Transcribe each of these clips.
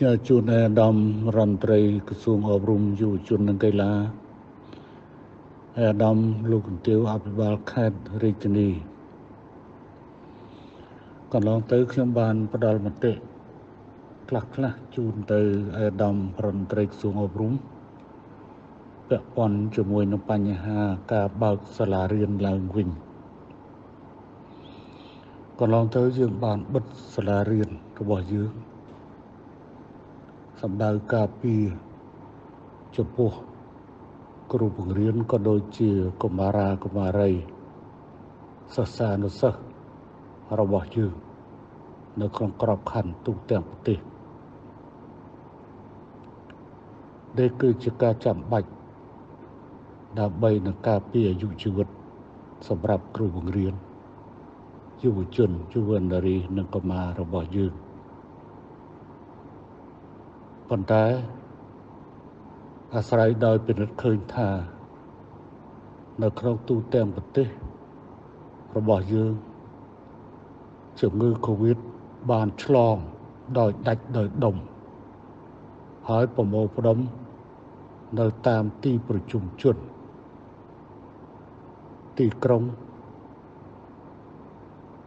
ជាជួនអាដាមរដ្ឋមន្ត្រីក្រសួងអប់រំយុវជននិងកីឡាអាដាមលោកកន្ទាវអភិបាលខេត្តរាជធានីកន្លងទៅខ្ញុំបានផ្ដល់មតិខ្លះជូនទៅអាដាមរដ្ឋមន្ត្រីក្រសួងអប់រំពាក់ព័ន្ធជាមួយនឹងបញ្ហាការបើកសាលារៀនឡើងវិញកន្លងទៅយើងបានបិទសាលារៀនរបស់យើងសម្ដៅការពារចំពោះគ្រូបង្រៀនក៏ដូចជាកុមារាកុមារីសិស្សានុសិស្សរបស់យើងនៅក្នុងក្របខ័ណ្ឌទូទាំងប្រទេសដែលគឺជាការចាំបាច់ដើម្បីនឹងការពារអាយុជីវិតសម្រាប់គ្រូបង្រៀនយុវជនយុវនារីនិងកុមាររបស់យើងប៉ុន្តែអាស្រ័យដោយពិនិត្យឃើញថានៅក្នុងទូទាំងប្រទេសរបស់យើងជំងឺ Covid បានឆ្លងដោយដាច់ដោយដុំហើយប្រមូលផ្ដុំនៅតាមទីប្រជុំជនទីក្រុង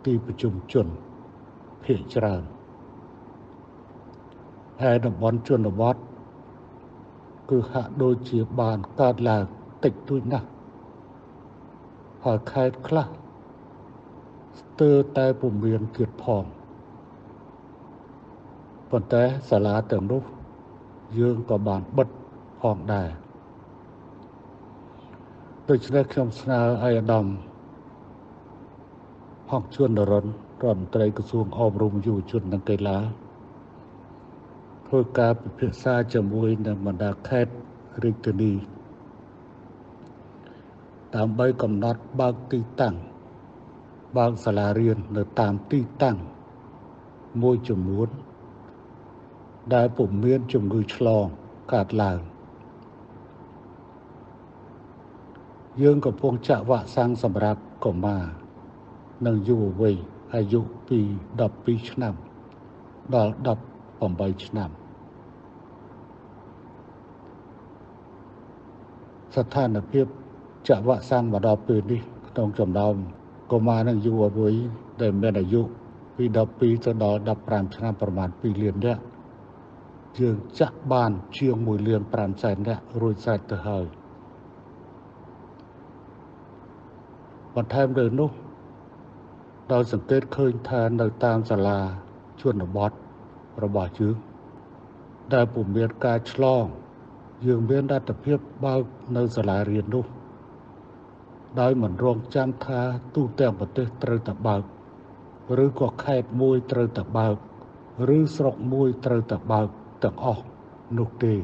ទីប្រជុំជនភាគច្រើនហើយតំបន់ជនបទគឺហាក់ដូចជាបានកើតឡើងតិចតួចណាស់ហើយខេត្តខ្លះស្ទើរតែពុំមានទៀតផងប៉ុន្តែសាលាទាំងនោះយើងក៏បានបិទផងដែរដូច្នេះខ្ញុំស្នើឲ្យអាដាមហងជួននរិនរដ្ឋមន្ត្រីក្រសួងអប់រំយុវជននិងកីឡាធ្វើការពិភាក្សាជាមួយនឹងបណ្ដាខេត្តរាជធានីដើម្បីកំណត់បើកទីតាំងបើកសាលារៀននៅតាមទីតាំងមួយចំនួនដែលពុំមានជំងឺឆ្លងកើតឡើងយើងកំពុងចាក់វ៉ាក់សាំងសម្រាប់កុមារនិងយុវវ័យអាយុពី12ឆ្នាំដល់18ឆ្នាំស្ថានភាពចាក់វ៉ាក់សាំងមកដល់ពេលនេះក្នុងចំណោមកុមារនិងយុវវ័យដែលមានអាយុពី12ទៅដល់15ឆ្នាំប្រមាណ2លាននាក់យើងចាក់បានជាង1លាន5សែននាក់រួចស្រេចទៅហើយបន្ថែមលើនោះដោយសង្កេតឃើញថានៅតាមសាលាជនបទរបស់យើងដែលពុំមានការឆ្លងយើងមានលទ្ធភាពបើកនៅសាលារៀននោះដោយមិនរងចាំថាទូទាំងប្រទេសត្រូវតែបើកឬក៏ខេត្តមួយត្រូវតែបើកឬស្រុកមួយត្រូវតែបើកទាំងអស់នោះទេ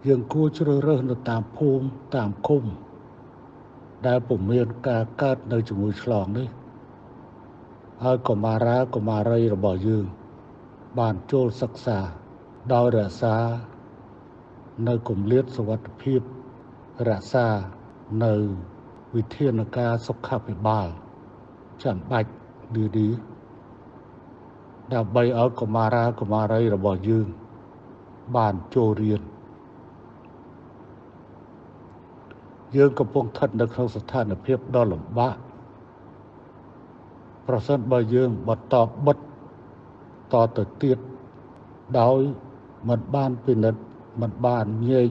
យើងគួរជ្រើសរើសនៅតាមភូមិតាមឃុំដែលពុំមានការកើតនៅជំងឺឆ្លងនេះហើយកុមារាកុមារីរបស់យើងបានចូលសិក្សាដោយរក្សានៅគម្លាតសុវត្ថិភាពរក្សានៅវិធានការសុខាភិបាលចាំបាច់ឌីដើម្បីឲ្យកុមារាកុមារីរបស់យើងបានចូលរៀនយើងកំពុងស្ថិតនៅក្នុងស្ថានភាពដ៏លំបាកប្រសិនបើយើងបន្តបិទតទៅទៀតដោយមិនបានពិនិត្យមិនបានញែក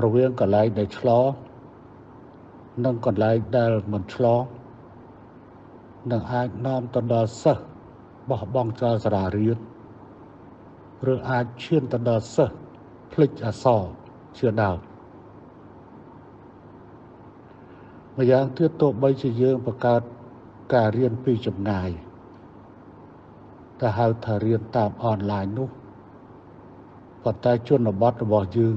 រវាងកន្លែងដែលឆ្លងនិងកន្លែងដែលមិនឆ្លងនឹងអាចនាំទៅដល់សិស្សបោះបង់ចោលសាលារៀនឬអាចឈានទៅដល់សិស្សភ្លេចអក្សរជាដើមម្យ៉ាងទៀតទោះបីជាយើងបង្កើតការរៀនពីចម្ងាយតែហៅថារៀនតាមអនឡាញនោះប៉ុន្តែជនបទរបស់យើង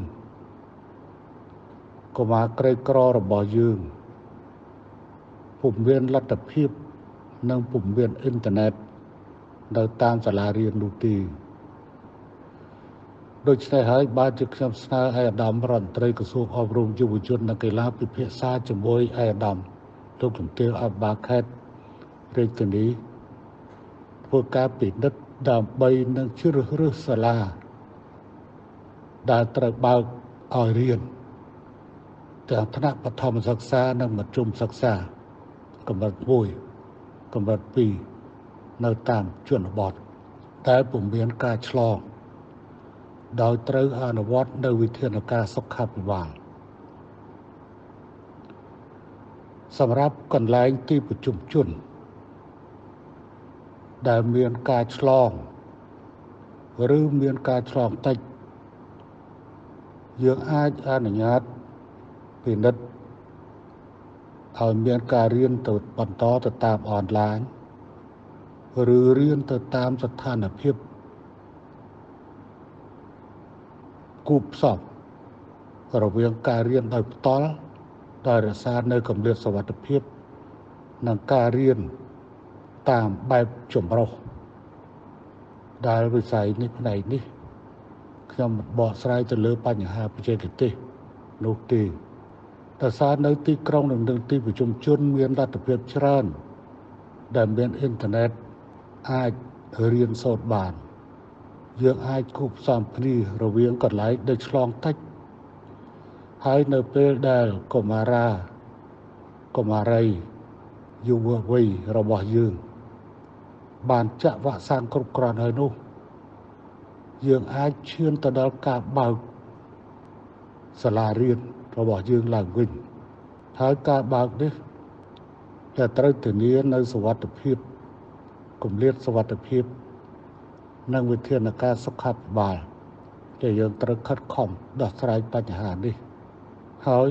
កុមារក្រីក្ររបស់យើងពុំមានលទ្ធភាពនិងពុំមានអ៊ីនធឺណិតនៅតាមសាលារៀននោះទេដូច្នេះហើយបានជាខ្ញុំស្នើឲ្យអាដាមរដ្ឋមន្ត្រីក្រសួងអប់រំយុវជននិងកីឡាពិភាក្សាជាមួយអាដាមលោកជំទាវអភិបាលខេត្តរាជធានីធ្វើការពិនិត្យ ដើម្បីនឹងជ្រើសរើសសាលាដែលត្រូវបើកឲ្យរៀនទាំងថ្នាក់បឋមសិក្សានិងមធ្យមសិក្សាកម្រិត1កម្រិត2នៅតាមជនបទតែពុំមានការឆ្លងដោយត្រូវអនុវត្តនៅវិធានការសុខាភិបាលសម្រាប់កន្លែងទីប្រជុំជនដែលមានការឆ្លងឬមានការឆ្លងតិចយើងអាចអនុញ្ញាតពិនិត្យឲ្យមានការរៀនទៅបន្តទៅតាមអនឡាញឬរៀនទៅតាមស្ថានភាពគូផ្សំរវាងការរៀនដោយផ្ទាល់ដោយរក្សានៅកម្រិតសុវត្ថិភាពនិងការរៀនតាមបែបចម្រុះដែលវិស័យនេះផ្នែកនេះខ្ញុំបកស្រាយទៅលើបញ្ហាបច្ចេកទេសនោះទេដោយសារនៅទីក្រុងនិងទីប្រជុំជនមានលទ្ធភាពច្រើនដែលមានអ៊ីនធឺណិតអាចរៀនសូត្របានយើងអាចគូផ្សំគ្នារវាងកន្លែងដែលឆ្លងតិចហើយនៅពេលដែលកុមារីយុវវ័យរបស់យើងបានចាក់វ៉ាក់សាំងគ្រប់គ្រាន់ហើយនោះយើងអាចឈានទៅដល់ការបើកសាលារៀនរបស់យើងឡើងវិញហើយការបើកនេះតែត្រូវធានានៅសុវត្ថិភាពគម្លាតសុវត្ថិភាពនិងវិធានការសុខាភិបាលដែលយើងត្រូវខិតខំដោះស្រាយបញ្ហានេះហើយ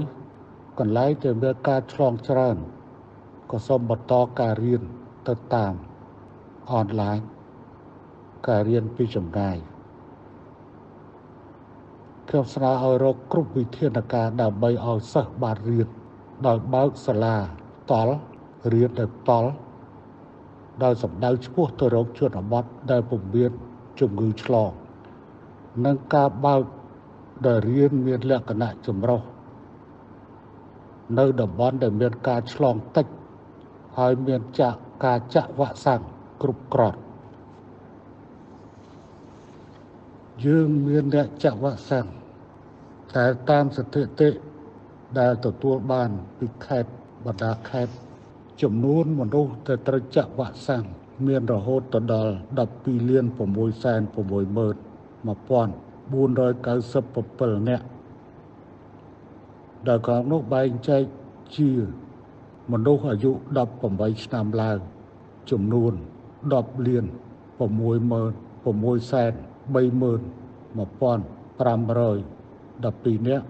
កន្លែងដែលមានការឆ្លងច្រើនក៏សូមបន្តការរៀនទៅតាមអនឡាញការរៀនពីចម្ងាយខ្ញុំស្នើឲ្យរកគ្រប់វិធានការដើម្បីឲ្យសិស្សបានរៀនដោយបើកសាលាផ្ទាល់រៀនដោយផ្ទាល់ដោយសម្ដៅឆ្ពោះទៅរកជនបទដែលពុំមានជំងឺឆ្លងនិងការបើកដែលរៀនមានលក្ខណៈចម្រុះនៅតំបន់ដែលមានការឆ្លងតិចហើយមានការចាក់វ៉ាក់សាំងគ្រប់គ្រាន់យើងមានអ្នកចាក់វ៉ាក់សាំងតែតាមស្ថិតិដែលទទួលបានពីខេត្តបណ្ដាខេត្តចំនួនមនុស្សដែលត្រូវចាក់វ៉ាក់សាំងមានរហូតដល់12,661,497 នាក់ដែលក្រុមនោះបែងចែកជាមនុស្សអាយុ18ឆ្នាំឡើងចំនួន10,630,512 នាក់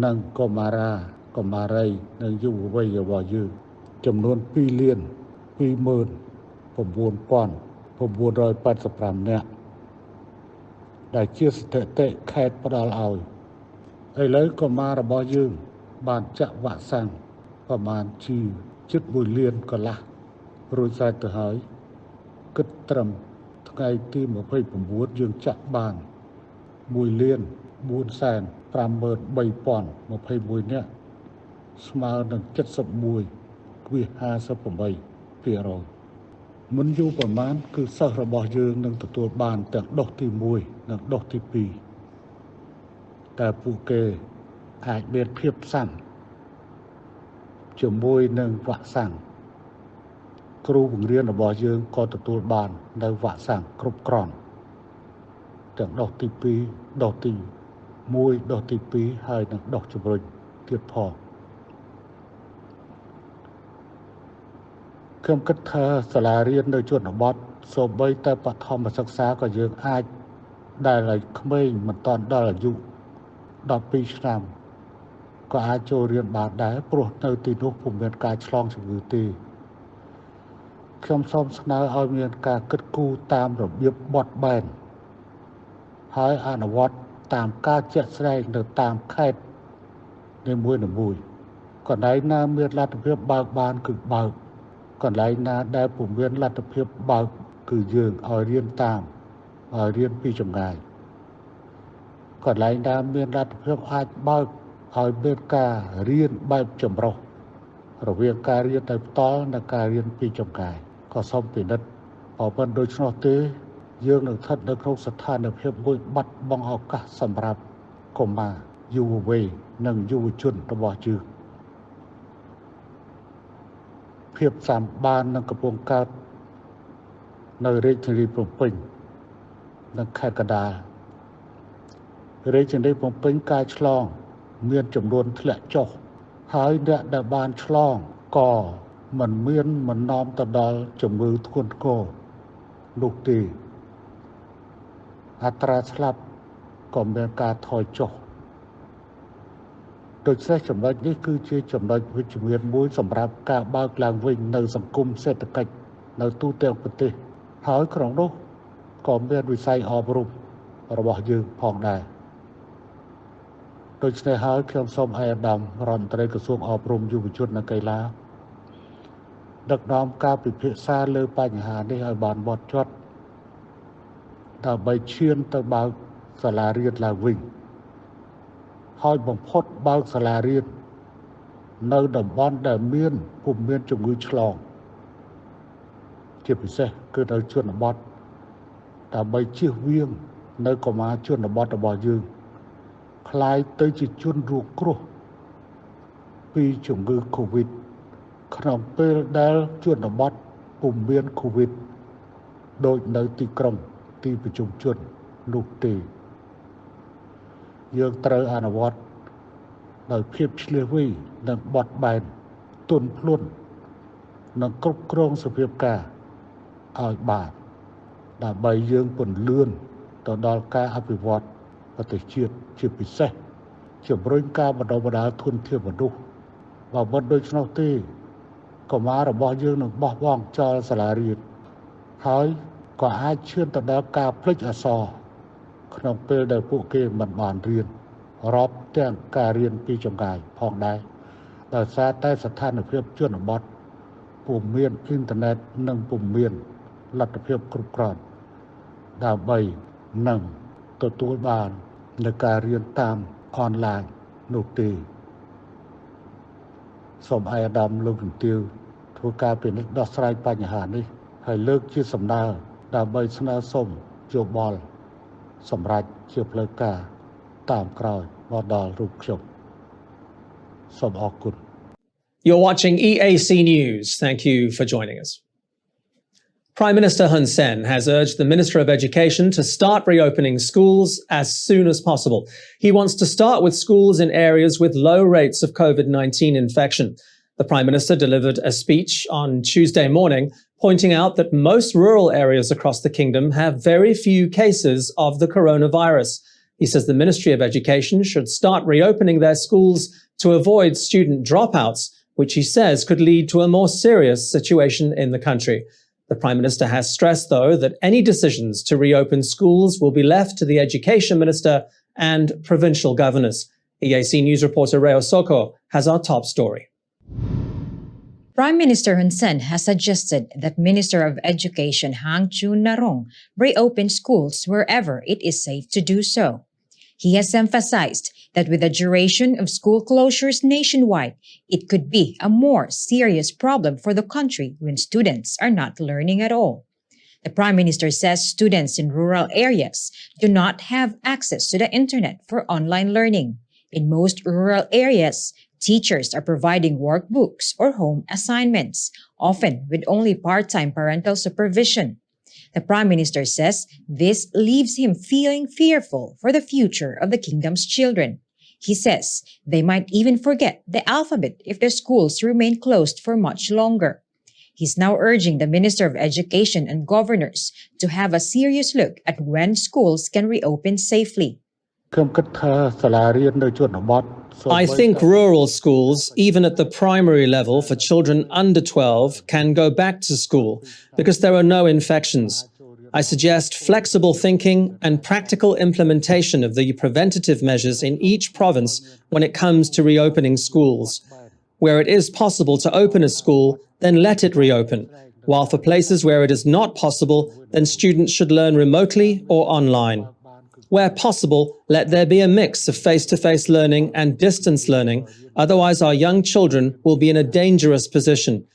និងកុមារីនិងយុវវ័យរបស់យើងចំនួន2,29,985 នាក់ដែលជាស្ថិតិខេត្តផ្ដល់ឲ្យឥឡូវកុមាររបស់យើងបានចាក់វ៉ាក់សាំងប្រមាណជាជិត1 លានកន្លះរួចស្រេចទៅហើយគិតត្រឹមថ្ងៃទី29យើងចាក់បាន1,453,021 នាក់ស្មើនឹង71.58%មិនយូរប៉ុន្មានគឺសិស្សរបស់យើងនឹងទទួលបានទាំងដុសទី1និងដុសទី2តែពួកគេអាចមានភាពផ្សាំជាមួយនឹងវ៉ាក់សាំងគ្រូបង្រៀនរបស់យើងក៏ទទួលបាននៅវ៉ាក់សាំងគ្រប់គ្រាន់ទាំងដុសទី2ដុសទី1ដុសទី2ហើយនិងដុសជំរុញទៀតផងខ្ញុំគិតថាសាលារៀននៅជនបទសូម្បីតែបឋមសិក្សាក៏យើងអាចដែលឲ្យក្មេងមិនទាន់ដល់អាយុ12ឆ្នាំក៏អាចចូលរៀនបានដែរព្រោះនៅទីនោះពុំមានការឆ្លងជំងឺទេខ្ញុំសូមស្នើឲ្យមានការគិតគូរតាមរបៀបបត់បែនហើយអនុវត្តតាមការជាក់ស្ដែងនៅតាមខេត្តនីមួយៗកន្លែងណាមានលទ្ធភាពបើកបានគឺបើកកន្លែងណាដែលពុំមានលទ្ធភាពបើកគឺយើងឲ្យរៀនពីចម្ងាយកន្លែងណាមានលទ្ធភាពអាចបើកឲ្យមានការរៀនបែបចម្រុះរវាងការរៀនដោយផ្ទាល់និងការរៀនពីចម្ងាយក៏សូមពិនិត្យបើមិនដូច្នោះទេ យើងនឹងស្ថិតនៅក្នុងស្ថានភាពមួយបាត់បង់ឱកាសសម្រាប់កុមារយុវវ័យនិងយុវជនរបស់យើងភាពសម្បាននឹងកំពុងកើតនៅរាជធានីភ្នំពេញនិងខេត្តកណ្ដាលរាជធានីភ្នំពេញការឆ្លងមានចំនួនធ្លាក់ចុះហើយអ្នកដែលបានឆ្លងក៏មិននាំទៅដល់ជំងឺធ្ងន់ធ្ងរនោះទេអត្រាស្លាប់ក៏មានការថយចុះដូច្នេះចំណុចនេះគឺជាចំណុចវិជ្ជមានមួយសម្រាប់ការបើកឡើងវិញនៅសង្គមសេដ្ឋកិច្ចនៅទូទាំងប្រទេសហើយក្នុងនោះក៏មានវិស័យអប់រំរបស់យើងផងដែរដូច្នេះហើយខ្ញុំសូមឲ្យអាដាមរដ្ឋមន្ត្រីក្រសួងអប់រំយុវជននិងកីឡាដឹកនាំការពិភាក្សាលើបញ្ហានេះឲ្យបានហ្មត់ចត់ដើម្បីឈានទៅបើកសាលារៀនឡើងវិញហើយបំផុតបើកសាលារៀននៅតំបន់ដែលពុំមានជំងឺឆ្លងជាពិសេសគឺនៅជនបទដើម្បីជៀសវាងនៅកុមារជនបទរបស់យើងคล้ายទៅជាជនរងគ្រោះពីជំងឺ COVID ក្នុងពេលដែលជនបទពុំមាន COVID ដូចនៅទីក្រុងទីប្រជុំជននោះទេយើងត្រូវអនុវត្តដោយភាពឆ្លៀសវៃនិងបត់បែនទន់ភ្លន់និងគ្រប់គ្រងសភាពការឲ្យបានដើម្បីយើងពន្លឿនទៅដល់ការអភិវឌ្ឍប្រទេសជាតិជាពិសេសជំរុញការបណ្ដុះបណ្ដាលធនធានមនុស្សបើមិនដូច្នោះទេកុមាររបស់យើងនឹងបោះបង់ចោលសាលារៀនហើយក៏អាចឈានទៅដល់ការភ្លេចអក្សរក្នុងពេលដែលពួកគេមិនបានរៀនរាប់ទាំងការរៀនពីចម្ងាយផងដែរដោយសារតែស្ថានភាពជនបទពុំមានអ៊ីនធឺណិតនិងពុំមានលទ្ធភាពគ្រប់គ្រាន់ដើម្បីនឹងទទួលបាននៅការរៀនតាមអនឡាញនោះទេសូមឲ្យអាដាមលោកជំទាវធ្វើការពិនិត្យដោះស្រាយបញ្ហានេះហើយលើកជាសំណើដើម្បីស្នើសុំយោបល់សម្រាប់ជាផ្លូវការតាមក្រោយមកដល់រូបខ្ញុំសូមអរគុណ You're watching EAC News. Thank you for joining us. Prime Minister Hun Sen has urged the Minister of Education to start reopening schools as soon as possible. He wants to start with schools in areas with low rates of COVID-19 infection. The Prime Minister delivered a speech on Tuesday morning, pointing out that most rural areas across the kingdom have very few cases of the coronavirus. He says the Ministry of Education should start reopening their schools to avoid student dropouts, which he says could lead to a more serious situation in the country. The Prime Minister has stressed, though, that any decisions to reopen schools will be left to the Education Minister and provincial governors. EAC News reporter Reo Soko has our top story. Prime Minister Hun Sen has suggested that Minister of Education Hang Chun-narong reopen schools wherever it is safe to do so. He has emphasized that with the duration of school closures nationwide, it could be a more serious problem for the country when students are not learning at all. The Prime Minister says students in rural areas do not have access to the internet for online learning. In most rural areas, teachers are providing workbooks or home assignments, often with only part-time parental supervision. The Prime Minister says this leaves him feeling fearful for the future of the kingdom's children. He says they might even forget the alphabet if their schools remain closed for much longer. He's now urging the Minister of Education and governors to have a serious look at when schools can reopen safely. I think rural schools, even at the primary level for children under 12, can go back to school because there are no infections. I suggest flexible thinking and practical implementation of the preventative measures in each province when it comes to reopening schools. Where it is possible to open a school, then let it reopen, while for places where it is not possible, then students should learn remotely or online. Where possible, let there be a mix of face-to-face learning and distance learning, otherwise our young children will be in a dangerous position.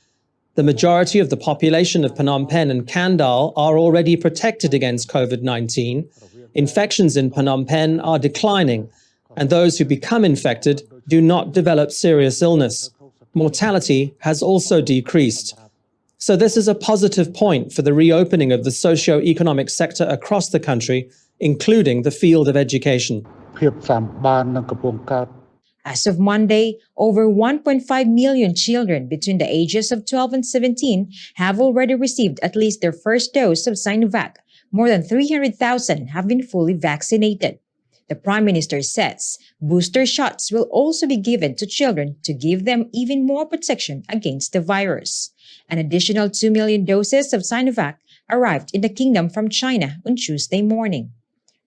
The majority of the population of Phnom Penh and Kandal are already protected against COVID-19. Infections in Phnom Penh are declining, and those who become infected do not develop serious illness. Mortality has also decreased. So this is a positive point for the reopening of the socio-economic sector across the country, including the field of education. ភាពសម្បាននឹងកំពុងកើត As of Monday, over 1.5 million children between the ages of 12 and 17 have already received at least their first dose of Sinovac. More than 300,000 have been fully vaccinated. The Prime Minister says booster shots will also be given to children to give them even more protection against the virus. An additional 2 million doses of Sinovac arrived in the kingdom from China on Tuesday morning.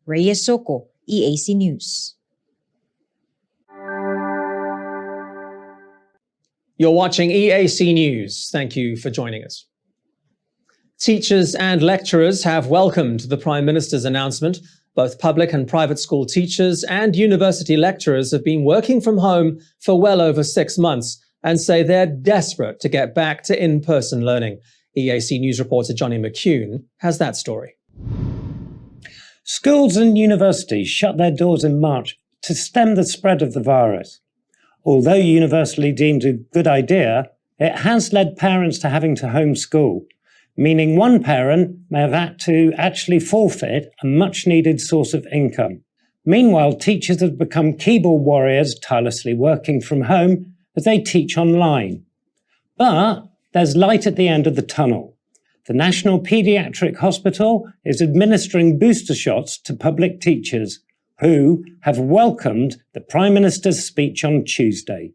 Reyes Soko, EAC News. You're watching EAC News. Thank you for joining us. Teachers and lecturers have welcomed the Prime Minister's announcement. Both public and private school teachers and university lecturers have been working from home for well over 6 months and say they're desperate to get back to in-person learning. EAC News reporter Johnny McCune has that story. Schools and universities shut their doors in March to stem the spread of the virus. Although universally deemed a good idea, it has led parents to having to homeschool, meaning one parent may have had to actually forfeit a much-needed source of income. Meanwhile, teachers have become keyboard warriors, tirelessly working from home as they teach online. But there's light at the end of the tunnel. The National Paediatric Hospital is administering booster shots to public teachers who have welcomed the Prime Minister's speech on Tuesday.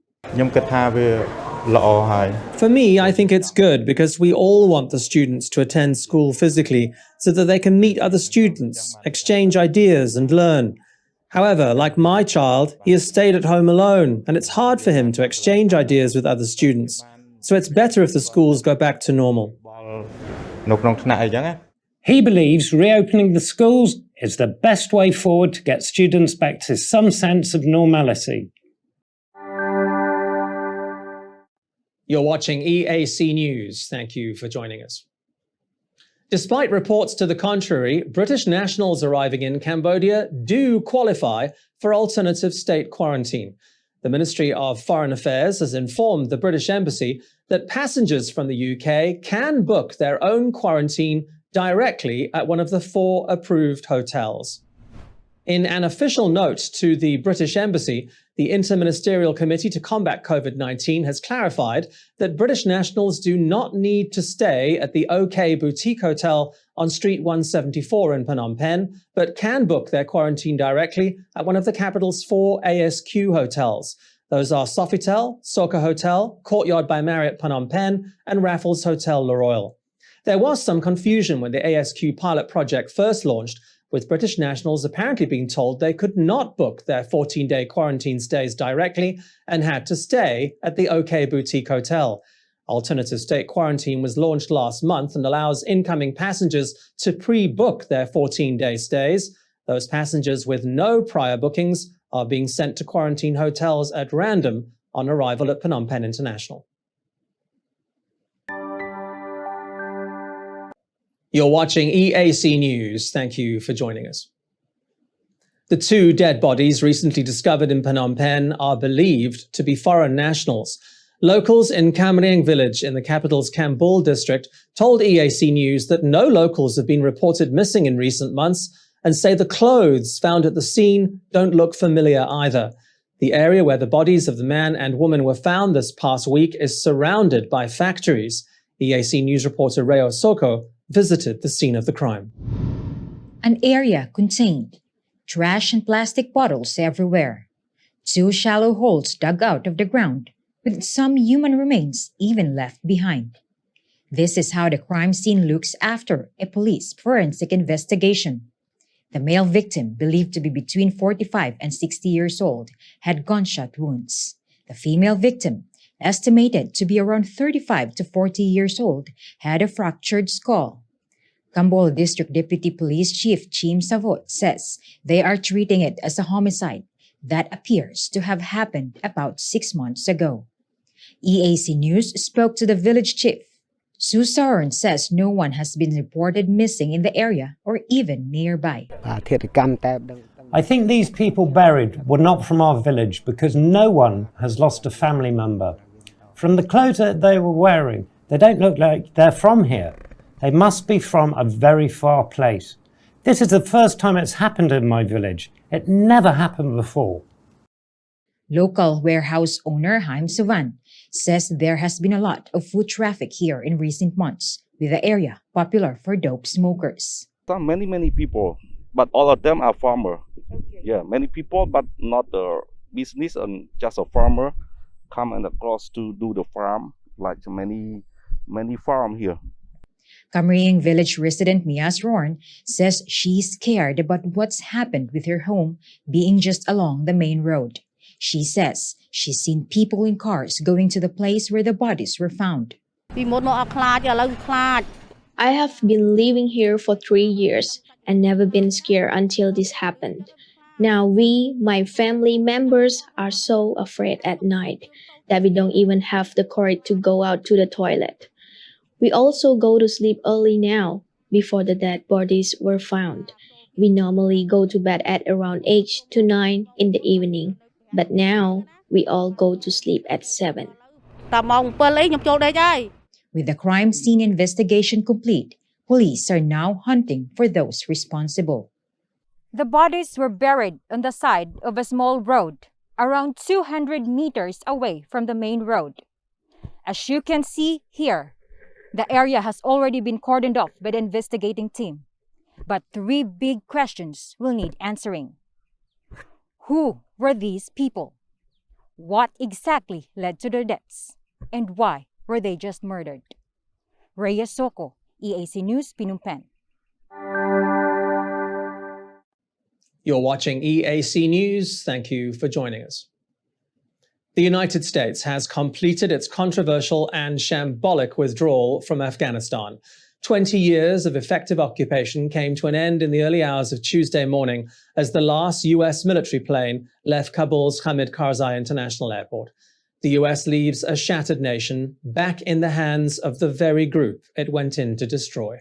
For me, I think it's good because we all want the students to attend school physically so that they can meet other students, exchange ideas and learn. However, like my child, he has stayed at home alone and it's hard for him to exchange ideas with other students. So it's better if the schools go back to normal. He believes reopening the schools is the best way forward to get students back to some sense of normality. You're watching EAC News. Thank you for joining us. Despite reports to the contrary, British nationals arriving in Cambodia do qualify for alternative state quarantine. The Ministry of Foreign Affairs has informed the British Embassy that passengers from the UK can book their own quarantine directly at one of the 4 approved hotels. In an official note to the British Embassy, the Interministerial Committee to Combat COVID-19 has clarified that British nationals do not need to stay at the OK Boutique Hotel on Street 174 in Phnom Penh, but can book their quarantine directly at one of the capital's 4 ASQ hotels. Those are Sofitel, Soka Hotel, Courtyard by Marriott Phnom Penh, and Raffles Hotel Le Royal. There was some confusion when the ASQ pilot project first launched, with British nationals apparently being told they could not book their 14-day quarantine stays directly and had to stay at the OK Boutique Hotel. Alternative state quarantine was launched last month and allows incoming passengers to pre-book their 14-day stays. Those passengers with no prior bookings are being sent to quarantine hotels at random on arrival at Phnom Penh International. You're watching EAC News. Thank you for joining us. The 2 dead bodies recently discovered in Phnom Penh are believed to be foreign nationals. Locals in Cam Ranh village in the capital's Kambul district told EAC News that no locals have been reported missing in recent months and say the clothes found at the scene don't look familiar either. The area where the bodies of the man and woman were found this past week is surrounded by factories. EAC News reporter Reo Soko visited the scene of the crime. An area contained trash and plastic bottles everywhere. 2 shallow holes dug out of the ground, with some human remains even left behind. This is how the crime scene looks after a police forensic investigation. The male victim, believed to be between 45 and 60 years old, had gunshot wounds. The female victim, estimated to be around 35 to 40 years old, had a fractured skull. Kambol District Deputy Police Chief Chim Savot says they are treating it as a homicide that appears to have happened about 6 months ago. EAC News spoke to the village chief, Sue Soren says no one has been reported missing in the area or even nearby. I think these people buried were not from our village because no one has lost a family member. From the clothes that they were wearing, they don't look like they're from here. They must be from a very far place. This is the first time it's happened in my village. It never happened before. Local warehouse owner Haim Suvan says there has been a lot of foot traffic here in recent months, with the area popular for dope smokers. Many people, but all of them are farmer. Yeah, many people, but not the business and just a farmer come and across to do the farm, like many farm here. Kamriing village resident Mias Rorn says she's scared about what's happened with her home being just along the main road. She says she's seen people in cars going to the place where the bodies were found. I have been living here for 3 years and never been scared until this happened. Now we, my family members, are so afraid at night that we don't even have the courage to go out to the toilet. We also go to sleep early now, before the dead bodies were found. We normally go to bed at around 8 to 9 in the evening, but now we all go to sleep at 7. With the crime scene investigation complete, police are now hunting for those responsible. The bodies were buried on the side of a small road, around 200 meters away from the main road. As you can see here, the area has already been cordoned off by the investigating team. But 3 big questions will need answering. Who were these people? What exactly led to their deaths? And why were they just murdered? Rhea Soko, EAC News, Phnom Penh. You're watching EAC News. Thank you for joining us. The United States has completed its controversial and shambolic withdrawal from Afghanistan. 20 years of effective occupation came to an end in the early hours of Tuesday morning as the last US military plane left Kabul's Hamid Karzai International Airport. The US leaves a shattered nation back in the hands of the very group it went in to destroy.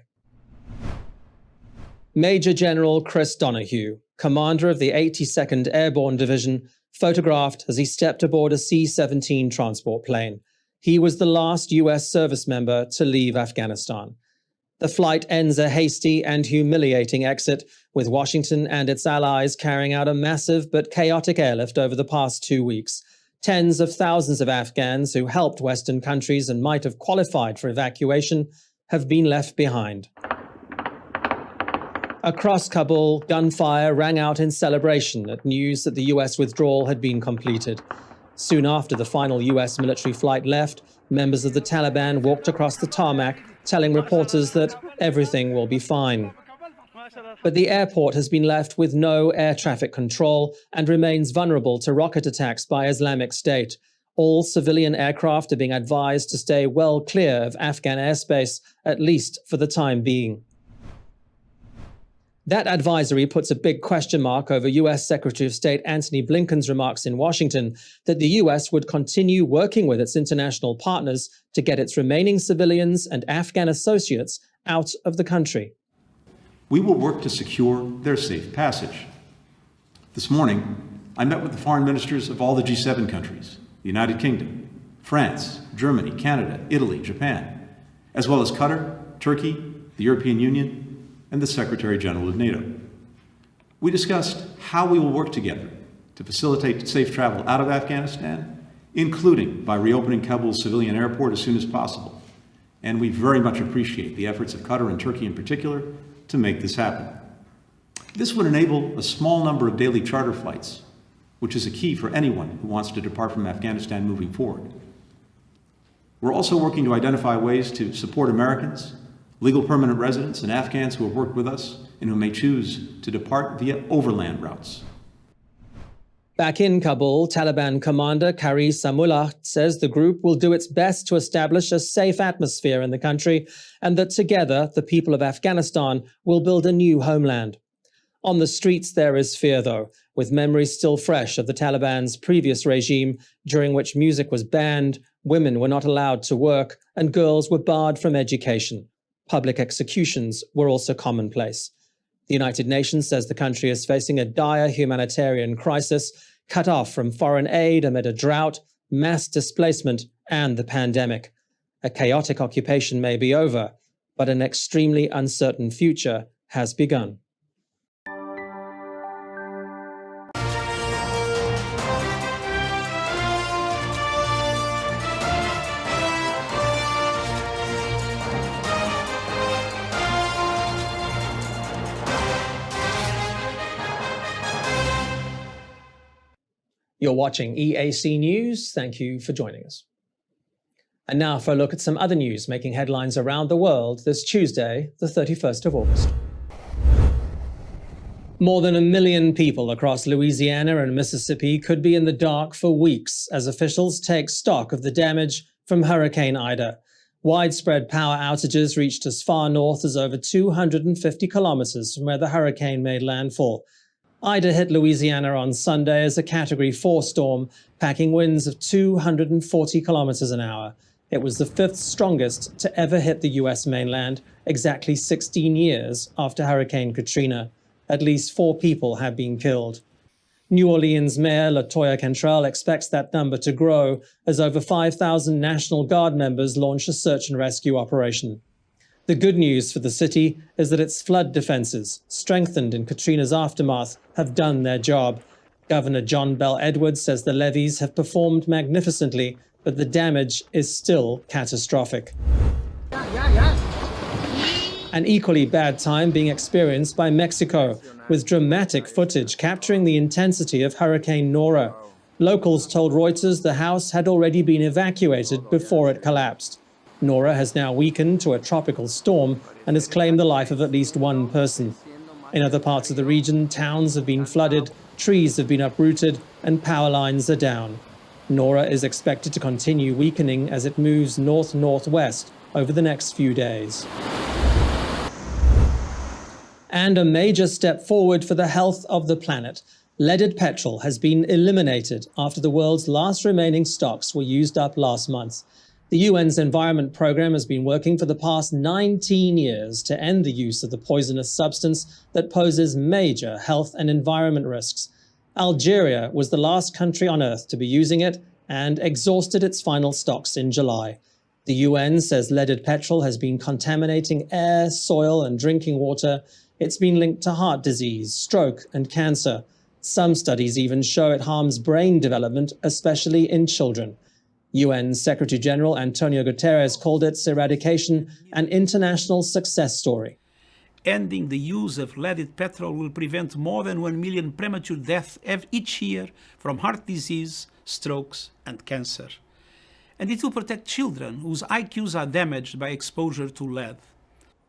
Major General Chris Donahue, commander of the 82nd Airborne Division, photographed as he stepped aboard a C-17 transport plane. He was the last US service member to leave Afghanistan. The flight ends a hasty and humiliating exit, with Washington and its allies carrying out a massive but chaotic airlift over the past 2 weeks. Tens of thousands of Afghans who helped Western countries and might have qualified for evacuation have been left behind. Across Kabul, gunfire rang out in celebration at news that the US withdrawal had been completed. Soon after the final US military flight left, members of the Taliban walked across the tarmac, telling reporters that everything will be fine. But the airport has been left with no air traffic control and remains vulnerable to rocket attacks by Islamic State. All civilian aircraft are being advised to stay well clear of Afghan airspace, at least for the time being. That advisory puts a big question mark over US Secretary of State Antony Blinken's remarks in Washington that the US would continue working with its international partners to get its remaining civilians and Afghan associates out of the country. We will work to secure their safe passage. This morning, I met with the foreign ministers of all the G7 countries, the United Kingdom, France, Germany, Canada, Italy, Japan, as well as Qatar, Turkey, the European Union, and the Secretary General of NATO. We discussed how we will work together to facilitate safe travel out of Afghanistan, including by reopening Kabul's civilian airport as soon as possible. And we very much appreciate the efforts of Qatar and Turkey in particular to make this happen. This would enable a small number of daily charter flights, which is a key for anyone who wants to depart from Afghanistan moving forward. We're also working to identify ways to support Americans, legal permanent residents, and Afghans who have worked with us and who may choose to depart via overland routes. Back in Kabul, Taliban commander Qari Samullah says the group will do its best to establish a safe atmosphere in the country and that together the people of Afghanistan will build a new homeland. On the streets, there is fear, though, with memories still fresh of the Taliban's previous regime, during which music was banned, women were not allowed to work, and girls were barred from education. Public executions were also commonplace. The United Nations says the country is facing a dire humanitarian crisis, cut off from foreign aid amid a drought, mass displacement, and the pandemic. A chaotic occupation may be over, but an extremely uncertain future has begun. You're watching EAC News. Thank you for joining us. And now for a look at some other news making headlines around the world this Tuesday, the 31st of August. More than 1 million people across Louisiana and Mississippi could be in the dark for weeks as officials take stock of the damage from Hurricane Ida. Widespread power outages reached as far north as over 250 kilometers from where the hurricane made landfall. Ida hit Louisiana on Sunday as a Category 4 storm, packing winds of 240 kilometers an hour. It was the 5th strongest to ever hit the U.S. mainland, exactly 16 years after Hurricane Katrina. At least 4 people have been killed. New Orleans Mayor LaToya Cantrell expects that number to grow as over 5,000 National Guard members launch a search and rescue operation. The good news for the city is that its flood defenses, strengthened in Katrina's aftermath, have done their job. Governor John Bell Edwards says the levees have performed magnificently, but the damage is still catastrophic. An equally bad time being experienced by Mexico, with dramatic footage capturing the intensity of Hurricane Nora. Locals told Reuters the house had already been evacuated before it collapsed. Nora has now weakened to a tropical storm and has claimed the life of at least 1 person. In other parts of the region, towns have been flooded, trees have been uprooted, and power lines are down. Nora is expected to continue weakening as it moves north-northwest over the next few days. And a major step forward for the health of the planet. Leaded petrol has been eliminated after the world's last remaining stocks were used up last month. The UN's Environment Programme has been working for the past 19 years to end the use of the poisonous substance that poses major health and environment risks. Algeria was the last country on Earth to be using it and exhausted its final stocks in July. The UN says leaded petrol has been contaminating air, soil, and drinking water. It's been linked to heart disease, stroke, and cancer. Some studies even show it harms brain development, especially in children. UN Secretary-General Antonio Guterres called its eradication an international success story. Ending the use of leaded petrol will prevent more than 1 million premature deaths each year from heart disease, strokes, and cancer. And it will protect children whose IQs are damaged by exposure to lead.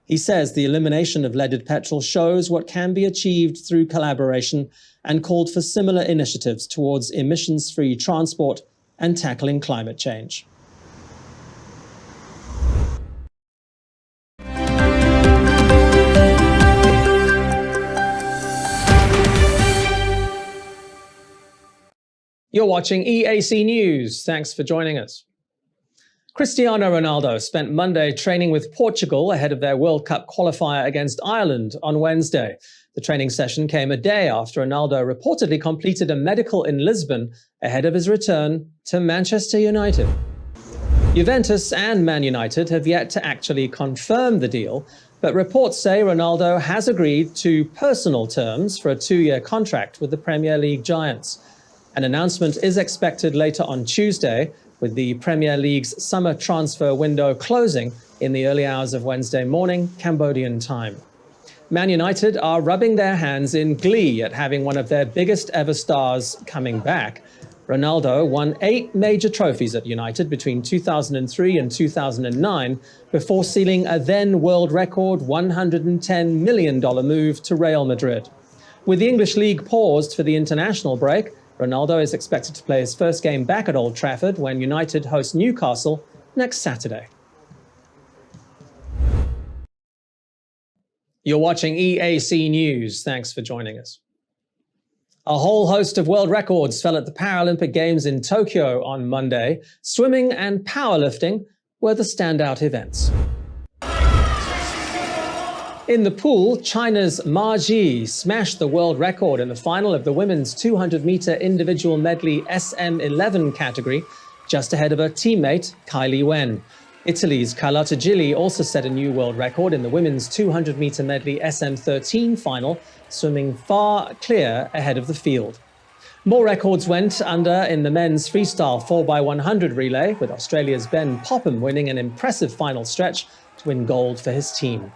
He says the elimination of leaded petrol shows what can be achieved through collaboration and called for similar initiatives towards emissions-free transport and tackling climate change. You're watching EAC News. Thanks for joining us. Cristiano Ronaldo spent Monday training with Portugal ahead of their World Cup qualifier against Ireland on Wednesday. The training session came a day after Ronaldo reportedly completed a medical in Lisbon ahead of his return to Manchester United. Juventus and Man United have yet to actually confirm the deal, but reports say Ronaldo has agreed to personal terms for a 2-year contract with the Premier League giants. An announcement is expected later on Tuesday, with the Premier League's summer transfer window closing in the early hours of Wednesday morning, Cambodian time. Man United are rubbing their hands in glee at having one of their biggest ever stars coming back. Ronaldo won 8 major trophies at United between 2003 and 2009 before sealing a then world record $110 million move to Real Madrid. With the English League paused for the international break, Ronaldo is expected to play his first game back at Old Trafford when United host Newcastle next Saturday. You're watching EAC News. Thanks for joining us. A whole host of world records fell at the Paralympic Games in Tokyo on Monday. Swimming and powerlifting were the standout events. In the pool, China's Ma Ji smashed the world record in the final of the women's 200-meter individual medley SM11 category, just ahead of her teammate Kylie Wen. Italy's Carlotta Gilli also set a new world record in the women's 200-meter medley SM13 final, swimming far clear ahead of the field. More records went under in the men's freestyle 4x100 relay, with Australia's Ben Popham winning an impressive final stretch to win gold for his team.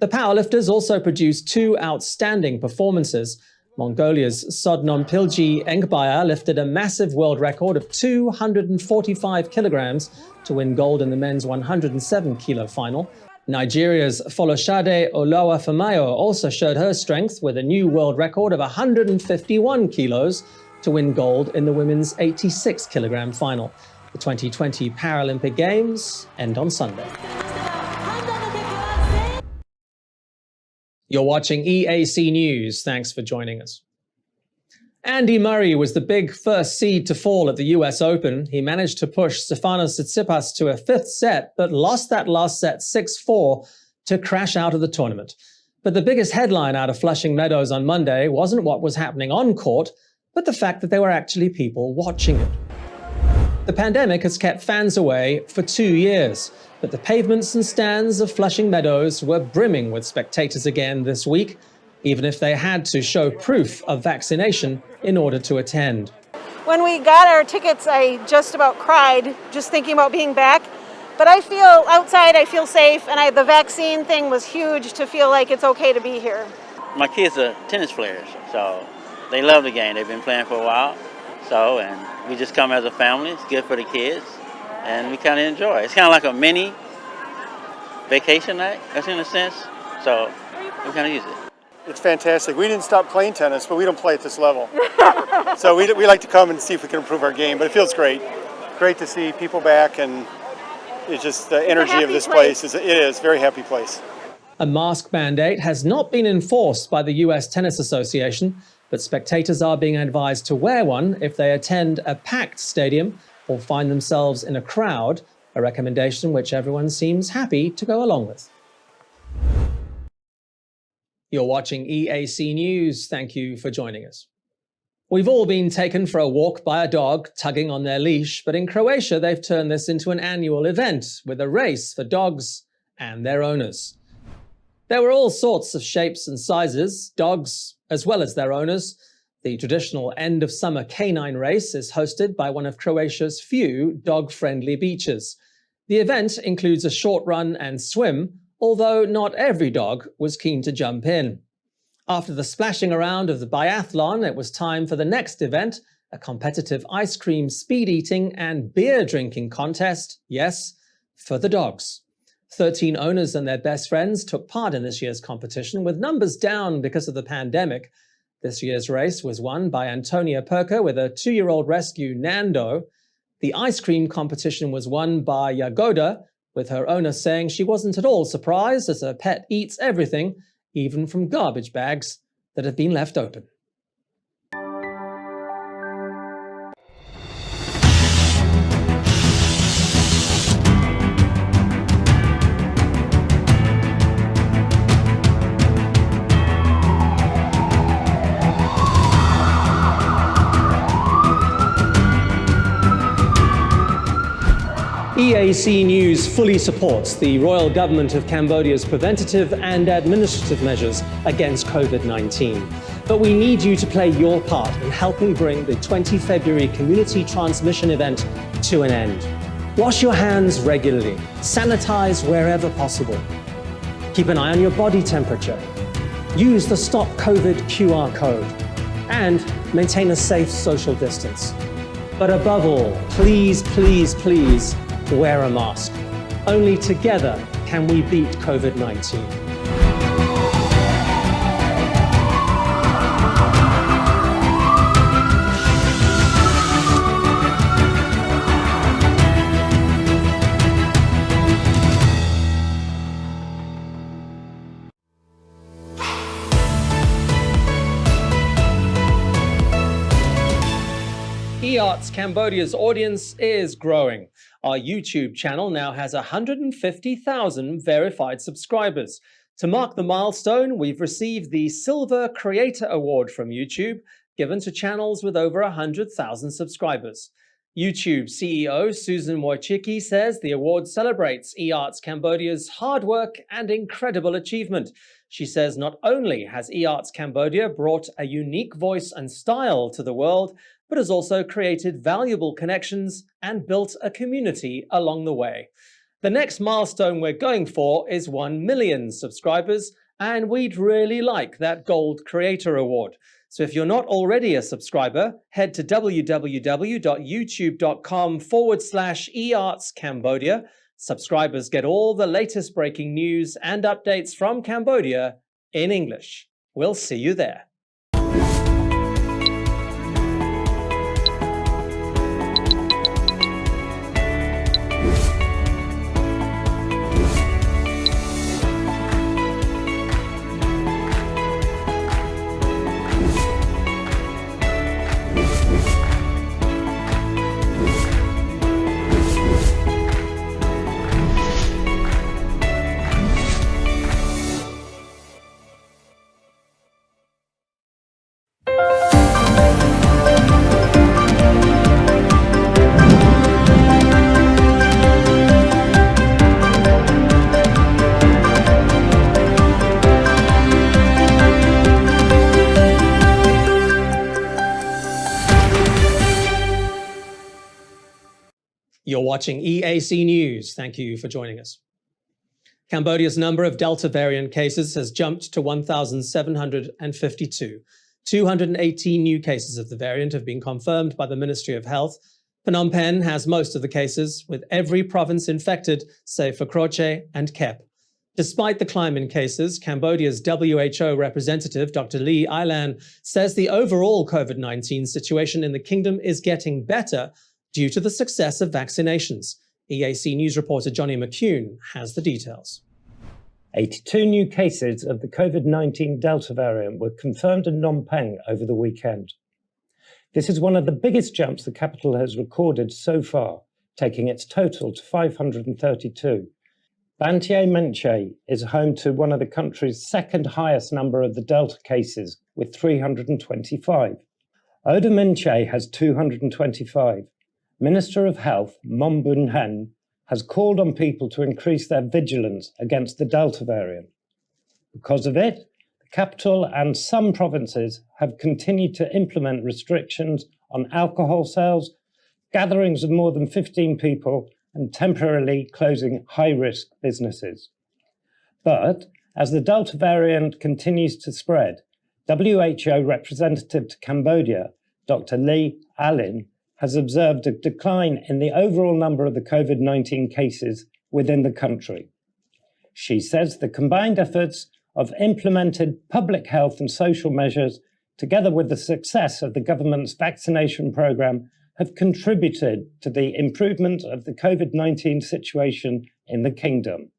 The powerlifters also produced two outstanding performances. Mongolia's Sodnompilji Engbaya lifted a massive world record of 245 kilograms to win gold in the men's 107-kilo final. Nigeria's Folashade Olawafemayo also showed her strength with a new world record of 151 kilos to win gold in the women's 86-kilogram final. The 2020 Paralympic Games end on Sunday. You're watching EAC News. Thanks for joining us. Andy Murray was the big first seed to fall at the US Open. He managed to push Stefanos Tsitsipas to a fifth set, but lost that last set 6-4 to crash out of the tournament. But the biggest headline out of Flushing Meadows on Monday wasn't what was happening on court, but the fact that there were actually people watching it. The pandemic has kept fans away for 2 years, but the pavements and stands of Flushing Meadows were brimming with spectators again this week, even if they had to show proof of vaccination in order to attend. When we got our tickets, I just about cried, just thinking about being back. But I feel outside, I feel safe, and the vaccine thing was huge to feel like it's okay to be here. My kids are tennis players, so they love the game. They've been playing for a while, and we just come as a family. It's good for the kids, and we kind of enjoy it. It's kind of like a mini vacation night, in a sense, so we kind of use it. It's fantastic. We didn't stop playing tennis, but we don't play at this level. So we like to come and see if we can improve our game, but it feels great. Great to see people back, and it's just the energy of this place. It is a very happy place. A mask mandate has not been enforced by the US Tennis Association, but spectators are being advised to wear one if they attend a packed stadium or find themselves in a crowd, a recommendation which everyone seems happy to go along with. You're watching EAC News. Thank you for joining us. We've all been taken for a walk by a dog tugging on their leash, but in Croatia, they've turned this into an annual event with a race for dogs and their owners. There were all sorts of shapes and sizes, dogs as well as their owners. The traditional end-of-summer canine race is hosted by one of Croatia's few dog-friendly beaches. The event includes a short run and swim, although not every dog was keen to jump in. After the splashing around of the biathlon, it was time for the next event, a competitive ice cream speed eating and beer drinking contest, yes, for the dogs. 13 owners and their best friends took part in this year's competition, with numbers down because of the pandemic. This year's race was won by Antonia Perker with a 2-year-old rescue, Nando. The ice cream competition was won by Jagoda, with her owner saying she wasn't at all surprised as her pet eats everything, even from garbage bags that have been left open. EAC News fully supports the Royal Government of Cambodia's preventative and administrative measures against COVID-19. But we need you to play your part in helping bring the 20 February community transmission event to an end. Wash your hands regularly, sanitize wherever possible. Keep an eye on your body temperature. Use the Stop COVID QR code and maintain a safe social distance. But above all, please, please, please, wear a mask. Only together can we beat COVID-19. eArts Cambodia's audience is growing. Our YouTube channel now has 150,000 verified subscribers. To mark the milestone, we've received the Silver Creator Award from YouTube, given to channels with over 100,000 subscribers. YouTube CEO Susan Wojcicki says the award celebrates eArts Cambodia's hard work and incredible achievement. She says not only has eArts Cambodia brought a unique voice and style to the world, but has also created valuable connections and built a community along the way. The next milestone we're going for is 1 million subscribers, and we'd really like that Gold Creator Award. So if you're not already a subscriber, head to www.youtube.com/eArts Cambodia. Subscribers get all the latest breaking news and updates from Cambodia in English. We'll see you there. You're watching EAC News. Thank you for joining us. Cambodia's number of Delta variant cases has jumped to 1,752. 218 new cases of the variant have been confirmed by the Ministry of Health. Phnom Penh has most of the cases, with every province infected, save for Croce and Kep. Despite the climb in cases, Cambodia's WHO representative, Dr. Lee Ailan, says the overall COVID-19 situation in the kingdom is getting better due to the success of vaccinations. EAC News reporter Johnny McCune has the details. 82 new cases of the COVID-19 Delta variant were confirmed in Phnom Penh over the weekend. This is one of the biggest jumps the capital has recorded so far, taking its total to 532. Banteay Meanchey is home to one of the country's second highest number of the Delta cases, with 325. Oda Meanchey has 225. Minister of Health, Mom Bun Hen, has called on people to increase their vigilance against the Delta variant. Because of it, the capital and some provinces have continued to implement restrictions on alcohol sales, gatherings of more than 15 people, and temporarily closing high-risk businesses. But as the Delta variant continues to spread, WHO representative to Cambodia, Dr. Lee Ailan, has observed a decline in the overall number of the COVID-19 cases within the country. She says the combined efforts of implemented public health and social measures, together with the success of the government's vaccination program, have contributed to the improvement of the COVID-19 situation in the kingdom.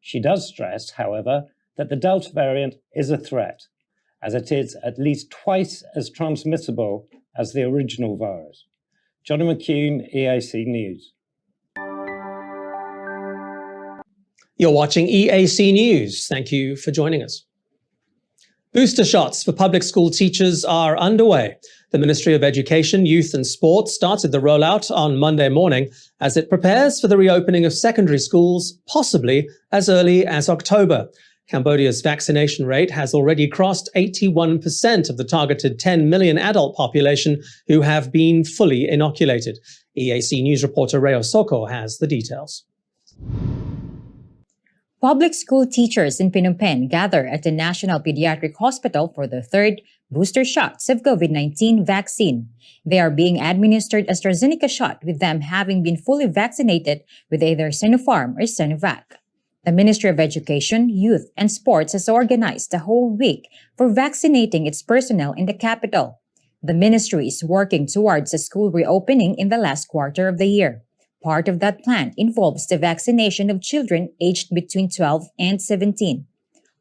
She does stress, however, that the Delta variant is a threat, as it is at least twice as transmissible as the original virus. Johnny McCune, EAC News. You're watching EAC News. Thank you for joining us. Booster shots for public school teachers are underway. The Ministry of Education, Youth and Sport started the rollout on Monday morning as it prepares for the reopening of secondary schools, possibly as early as October. Cambodia's vaccination rate has already crossed 81% of the targeted 10 million adult population who have been fully inoculated. EAC News reporter Reo Soko has the details. Public school teachers in Phnom Penh gather at the National Pediatric Hospital for the third booster shots of COVID-19 vaccine. They are being administered AstraZeneca shot, with them having been fully vaccinated with either Sinopharm or Sinovac. The Ministry of Education, Youth and Sports has organized a whole week for vaccinating its personnel in the capital. The ministry is working towards a school reopening in the last quarter of the year. Part of that plan involves the vaccination of children aged between 12 and 17.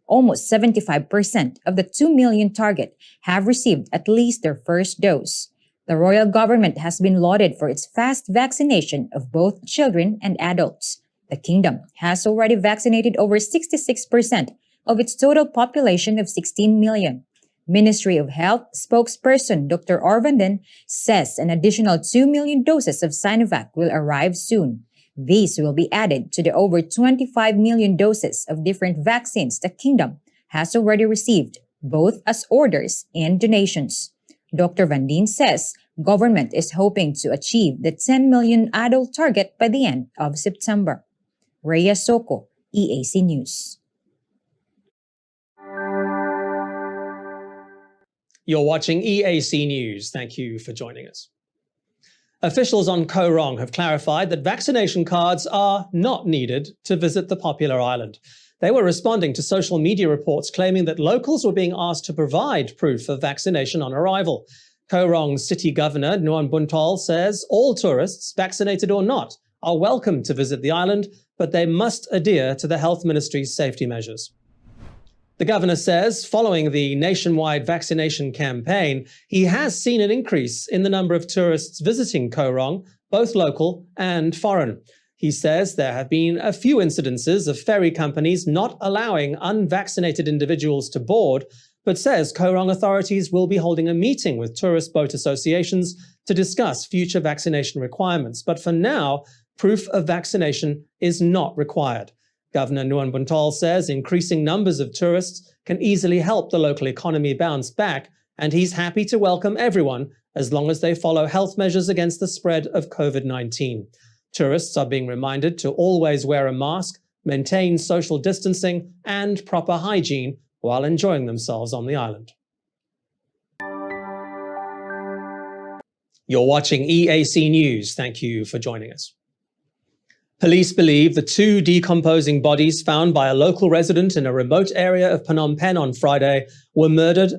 Almost 75% of the 2 million target have received at least their first dose. The royal government has been lauded for its fast vaccination of both children and adults. The kingdom has already vaccinated over 66% of its total population of 16 million. Ministry of Health spokesperson Dr. Orvanden says an additional 2 million doses of Sinovac will arrive soon. These will be added to the over 25 million doses of different vaccines the kingdom has already received, both as orders and donations. Dr. Van Dien says government is hoping to achieve the 10 million adult target by the end of September. Rhea Soko, EAC News. You're watching EAC News. Thank you for joining us. Officials on Koh Rong have clarified that vaccination cards are not needed to visit the popular island. They were responding to social media reports claiming that locals were being asked to provide proof of vaccination on arrival. Koh Rong's city governor, Nuan Buntol, says all tourists, vaccinated or not, are welcome to visit the island, but they must adhere to the health ministry's safety measures. The governor says, following the nationwide vaccination campaign, he has seen an increase in the number of tourists visiting Koh Rong, both local and foreign. He says there have been a few incidences of ferry companies not allowing unvaccinated individuals to board, but says Koh Rong authorities will be holding a meeting with tourist boat associations to discuss future vaccination requirements. But for now, proof of vaccination is not required. Governor Nuan Buntol says increasing numbers of tourists can easily help the local economy bounce back, and he's happy to welcome everyone as long as they follow health measures against the spread of COVID-19. Tourists are being reminded to always wear a mask, maintain social distancing and proper hygiene while enjoying themselves on the island. You're watching EAC News. Thank you for joining us. Police believe the two decomposing bodies found by a local resident in a remote area of Phnom Penh on Friday were murdered